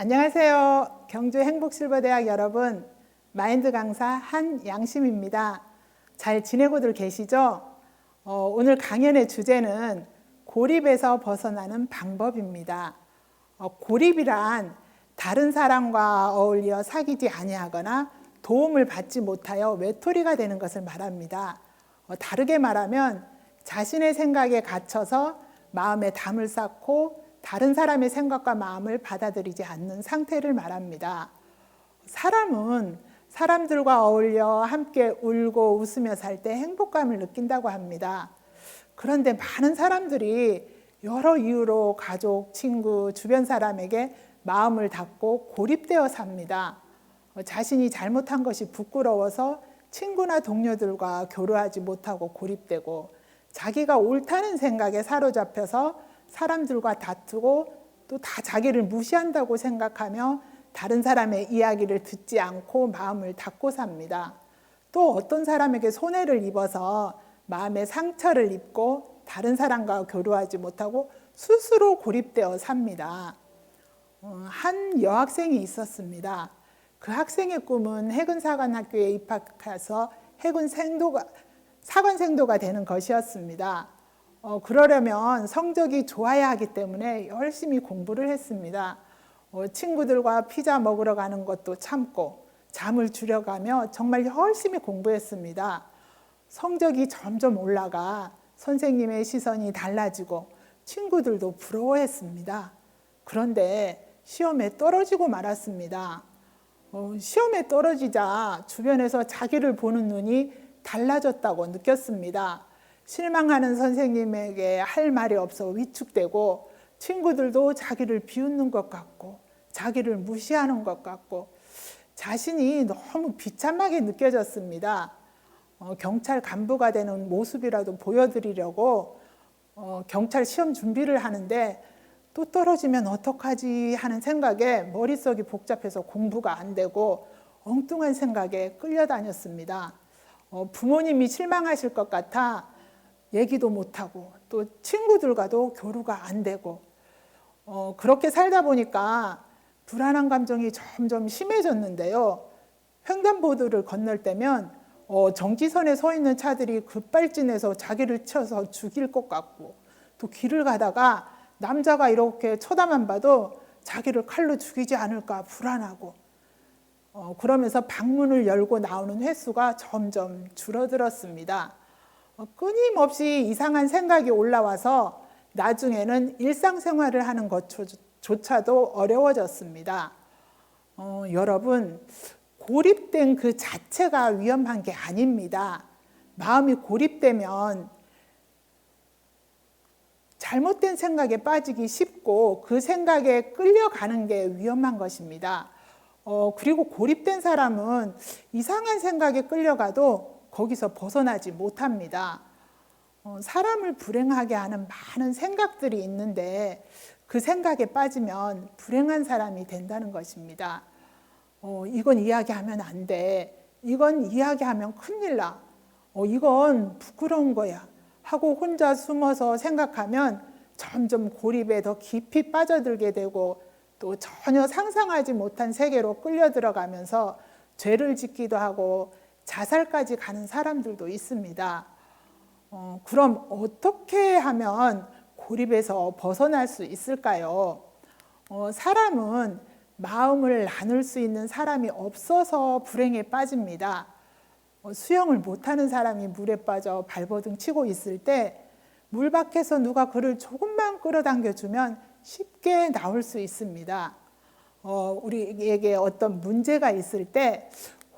안녕하세요. 경주 행복실버대학 여러분, 마인드 강사 한양심입니다. 잘 지내고들 계시죠? 오늘 강연의 주제는 고립에서 벗어나는 방법입니다. 고립이란 다른 사람과 어울려 사귀지 아니하거나 도움을 받지 못하여 외톨이가 되는 것을 말합니다. 다르게 말하면 자신의 생각에 갇혀서 마음에 담을 쌓고 다른 사람의 생각과 마음을 받아들이지 않는 상태를 말합니다. 사람은 사람들과 어울려 함께 울고 웃으며 살 때 행복감을 느낀다고 합니다. 그런데 많은 사람들이 여러 이유로 가족, 친구, 주변 사람에게 마음을 닫고 고립되어 삽니다. 자신이 잘못한 것이 부끄러워서 친구나 동료들과 교류하지 못하고 고립되고, 자기가 옳다는 생각에 사로잡혀서 사람들과 다투고 또 다 자기를 무시한다고 생각하며 다른 사람의 이야기를 듣지 않고 마음을 닫고 삽니다. 또 어떤 사람에게 손해를 입어서 마음의 상처를 입고 다른 사람과 교류하지 못하고 스스로 고립되어 삽니다. 한 여학생이 있었습니다. 그 학생의 꿈은 해군사관학교에 입학해서 해군 사관생도가 되는 것이었습니다. 그러려면 성적이 좋아야 하기 때문에 열심히 공부를 했습니다. 친구들과 피자 먹으러 가는 것도 참고 잠을 줄여가며 정말 열심히 공부했습니다. 성적이 점점 올라가 선생님의 시선이 달라지고 친구들도 부러워했습니다. 그런데 시험에 떨어지고 말았습니다. 시험에 떨어지자 주변에서 자기를 보는 눈이 달라졌다고 느꼈습니다. 실망하는 선생님에게 할 말이 없어 위축되고, 친구들도 자기를 비웃는 것 같고 자기를 무시하는 것 같고 자신이 너무 비참하게 느껴졌습니다. 경찰 간부가 되는 모습이라도 보여드리려고 경찰 시험 준비를 하는데 또 떨어지면 어떡하지 하는 생각에 머릿속이 복잡해서 공부가 안 되고 엉뚱한 생각에 끌려다녔습니다. 부모님이 실망하실 것 같아 얘기도 못하고 또 친구들과도 교류가 안 되고, 그렇게 살다 보니까 불안한 감정이 점점 심해졌는데요. 횡단보도를 건널 때면 정지선에 서 있는 차들이 급발진해서 자기를 쳐서 죽일 것 같고, 또 길을 가다가 남자가 이렇게 쳐다만 봐도 자기를 칼로 죽이지 않을까 불안하고, 그러면서 방문을 열고 나오는 횟수가 점점 줄어들었습니다. 끊임없이 이상한 생각이 올라와서 나중에는 일상생활을 하는 것조차도 어려워졌습니다. 여러분, 고립된 그 자체가 위험한 게 아닙니다. 마음이 고립되면 잘못된 생각에 빠지기 쉽고 그 생각에 끌려가는 게 위험한 것입니다. 그리고 고립된 사람은 이상한 생각에 끌려가도 거기서 벗어나지 못합니다. 사람을 불행하게 하는 많은 생각들이 있는데 그 생각에 빠지면 불행한 사람이 된다는 것입니다. 이건 이야기하면 안 돼. 이건 이야기하면 큰일 나. 이건 부끄러운 거야. 하고 혼자 숨어서 생각하면 점점 고립에 더 깊이 빠져들게 되고, 또 전혀 상상하지 못한 세계로 끌려 들어가면서 죄를 짓기도 하고 자살까지 가는 사람들도 있습니다. 그럼 어떻게 하면 고립에서 벗어날 수 있을까요? 사람은 마음을 나눌 수 있는 사람이 없어서 불행에 빠집니다. 수영을 못하는 사람이 물에 빠져 발버둥 치고 있을 때 물 밖에서 누가 그를 조금만 끌어당겨주면 쉽게 나올 수 있습니다. 우리에게 어떤 문제가 있을 때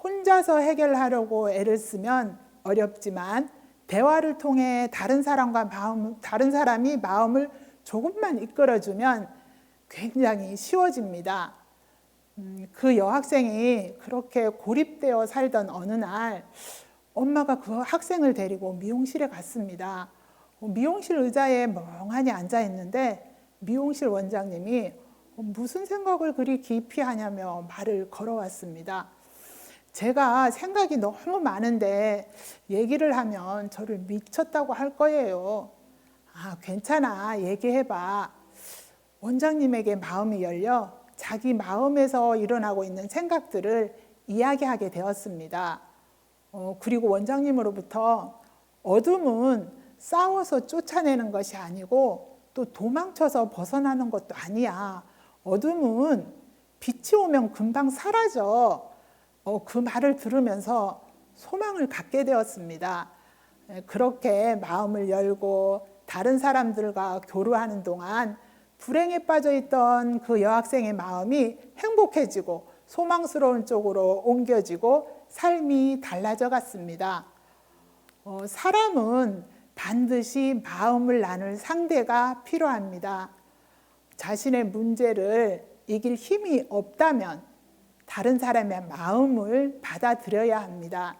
혼자서 해결하려고 애를 쓰면 어렵지만 대화를 통해 다른 사람이 마음을 조금만 이끌어주면 굉장히 쉬워집니다. 그 여학생이 그렇게 고립되어 살던 어느 날 엄마가 그 학생을 데리고 미용실에 갔습니다. 미용실 의자에 멍하니 앉아 있는데 미용실 원장님이 무슨 생각을 그리 깊이 하냐며 말을 걸어왔습니다. 제가 생각이 너무 많은데 얘기를 하면 저를 미쳤다고 할 거예요. 괜찮아, 얘기해봐. 원장님에게 마음이 열려 자기 마음에서 일어나고 있는 생각들을 이야기하게 되었습니다. 그리고 원장님으로부터 어둠은 싸워서 쫓아내는 것이 아니고 또 도망쳐서 벗어나는 것도 아니야. 어둠은 빛이 오면 금방 사라져. 그 말을 들으면서 소망을 갖게 되었습니다. 그렇게 마음을 열고 다른 사람들과 교류하는 동안 불행에 빠져 있던 그 여학생의 마음이 행복해지고 소망스러운 쪽으로 옮겨지고 삶이 달라져 갔습니다. 사람은 반드시 마음을 나눌 상대가 필요합니다. 자신의 문제를 이길 힘이 없다면 다른 사람의 마음을 받아들여야 합니다.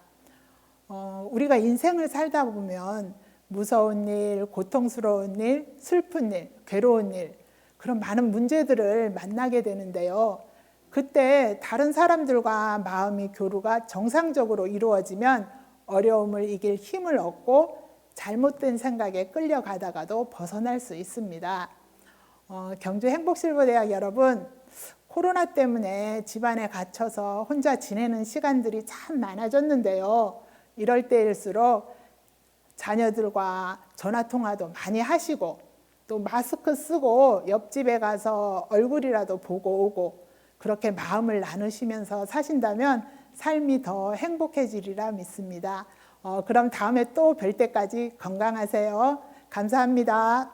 우리가 인생을 살다 보면 무서운 일, 고통스러운 일, 슬픈 일, 괴로운 일, 그런 많은 문제들을 만나게 되는데요. 그때 다른 사람들과 마음의 교류가 정상적으로 이루어지면 어려움을 이길 힘을 얻고 잘못된 생각에 끌려가다가도 벗어날 수 있습니다. 경주행복실버대학 여러분, 코로나 때문에 집안에 갇혀서 혼자 지내는 시간들이 참 많아졌는데요. 이럴 때일수록 자녀들과 전화통화도 많이 하시고 또 마스크 쓰고 옆집에 가서 얼굴이라도 보고 오고 그렇게 마음을 나누시면서 사신다면 삶이 더 행복해지리라 믿습니다. 그럼 다음에 또 뵐 때까지 건강하세요. 감사합니다.